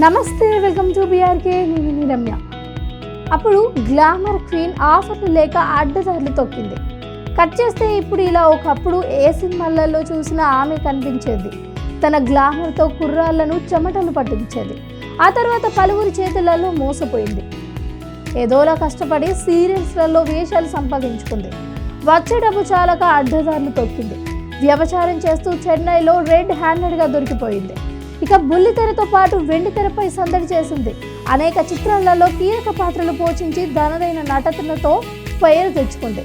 నమస్తే, welcome to BRK. నేను రమ్య. అప్పుడు గ్లామర్ క్వీన్ ఆఫర్లు లేక అడ్డదారులు తొక్కింది. కట్ చేస్తే ఇప్పుడు ఇలా ఒకప్పుడు ఏ సినిమాలలో చూసినా ఆమె కనిపించేది. తన గ్లామర్తో కుర్రాళ్లను చెమటలు పట్టించేది. ఆ తర్వాత పలువురి చేతులలో మోసపోయింది. ఏదోలా కష్టపడి సీరియల్స్లలో వేషాలు సంపాదించుకుంది. వచ్చే డబ్బు చాలక అడ్డదారులు తొక్కింది. వ్యభిచారం చేస్తూ చెన్నైలో రెడ్ హ్యాండెడ్గా దొరికిపోయింది. ఇక బుల్లితెరతో పాటు వెండితెరపై సందడి చేసింది. అనేక చిత్రాలలో కీలక పాత్రలు పోషించి తనదైన నటనతో పేరు తెచ్చుకుంది.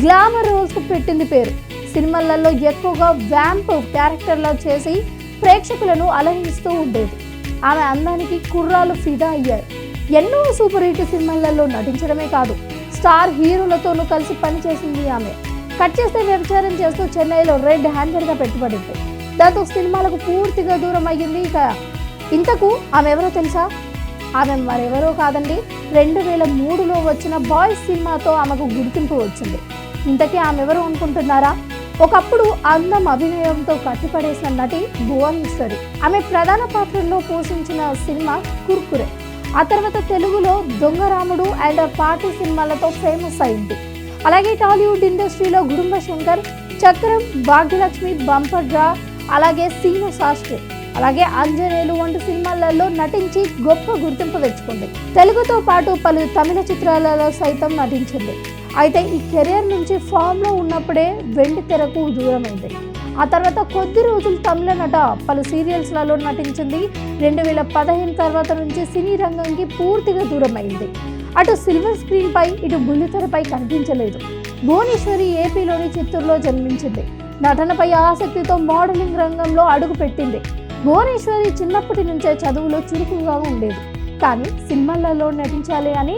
గ్లామర్ రోల్స్కు పెట్టింది పేరు. సినిమాలలో ఎక్కువగా వ్యాంప్ క్యారెక్టర్లో చేసి ప్రేక్షకులను అలరిస్తూ ఉండేది. ఆమె అందానికి కుర్రాలు ఫిదా అయ్యారు. ఎన్నో సూపర్ హిట్ సినిమాలలో నటించడమే కాదు, స్టార్ హీరోలతోనూ కలిసి పనిచేసింది ఆమె. కట్ చేస్తే వ్యభిచారం చేస్తూ చెన్నైలో రెడ్ హ్యాండెడ్గా పెట్టుబడింది. దాంతో సినిమాలకు పూర్తిగా దూరం అయ్యింది. ఇంతకు ఆమె ఎవరో తెలుసా? ఆమె మరెవరో కాదండి, 2003లో వచ్చిన బాయ్స్ సినిమాతో ఆమెకు గుర్తింపు వచ్చింది. ఇంతకీ ఆమె ఎవరు అనుకుంటున్నారా? ఒకప్పుడు అందం అభినయంతో కట్టిపడేసిన నటి భువనేశ్వరి. ఆమె ప్రధాన పాత్రల్లో పోషించిన సినిమా కుర్కురే. ఆ తర్వాత తెలుగులో దొంగరాముడు అండ్ పార్టీ సినిమాలతో ఫేమస్ అయింది. అలాగే టాలీవుడ్ ఇండస్ట్రీలో గుడుంబ శంకర్, చక్రం, భాగ్యలక్ష్మి, బంపర్ డ్రా, అలాగే సీను శాస్త్రి, అలాగే ఆంజనేయులు వంటి సినిమాలలో నటించి గొప్ప గుర్తింపు తెచ్చుకుంది. తెలుగుతో పాటు పలు తమిళ చిత్రాలలో సైతం నటించింది. అయితే ఈ కెరియర్ నుంచి ఫామ్లో ఉన్నప్పుడే వెండి తెరకు దూరమైంది. ఆ తర్వాత కొద్ది రోజులు తమిళ నట పలు సీరియల్స్లలో నటించింది. 2015 తర్వాత నుంచి సినీ రంగంకి పూర్తిగా దూరమైంది. అటు సిల్వర్ స్క్రీన్ పై, ఇటు బుల్లితెరపై కనిపించలేదు. భువనేశ్వరి ఏపీలోని చిత్తూరులో జన్మించింది. నటనపై ఆసక్తితో మోడలింగ్ రంగంలో అడుగు పెట్టింది. భువనేశ్వరి చిన్నప్పటి నుంచే చదువులో చురుకుగా ఉండేది. కానీ సినిమాలలో నటించాలి అని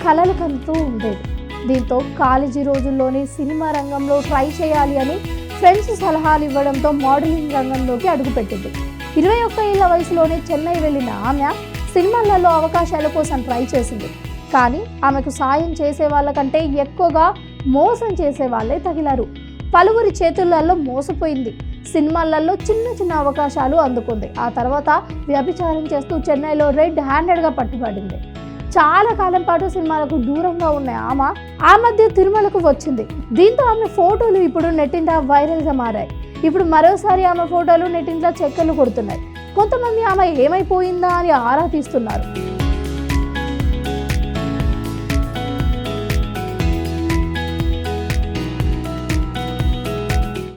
కలలు కంటూ ఉండేది. దీంతో కాలేజీ రోజుల్లోనే సినిమా రంగంలో ట్రై చేయాలి అని ఫ్రెండ్స్ సలహాలు ఇవ్వడంతో మోడలింగ్ రంగంలోకి అడుగుపెట్టింది. 21 ఏళ్ల వయసులోనే చెన్నై వెళ్ళిన ఆమె సినిమాలలో అవకాశాల కోసం ట్రై చేసింది. కానీ ఆమెకు సాయం చేసే వాళ్ళకంటే ఎక్కువగా మోసం చేసే వాళ్ళే తగిలారు. పలువురి చేతులలో మోసపోయింది. సినిమాలలో చిన్న చిన్న అవకాశాలు అందుకుంది. ఆ తర్వాత వ్యభిచారం చేస్తూ చెన్నైలో రెడ్ హ్యాండెడ్గా పట్టుబడింది. చాలా కాలం పాటు సినిమాలకు దూరంగా ఉన్న ఆమె ఆ మధ్య తిరుమలకు వచ్చింది. దీంతో ఆమె ఫోటోలు ఇప్పుడు నెట్టింట వైరల్గా మారాయి. ఇప్పుడు మరోసారి ఆమె ఫోటోలు నెట్టింట చక్కర్లు కొడుతున్నాయి. కొంతమంది ఆమె ఏమైపోయిందా అని ఆరా తీస్తున్నారు.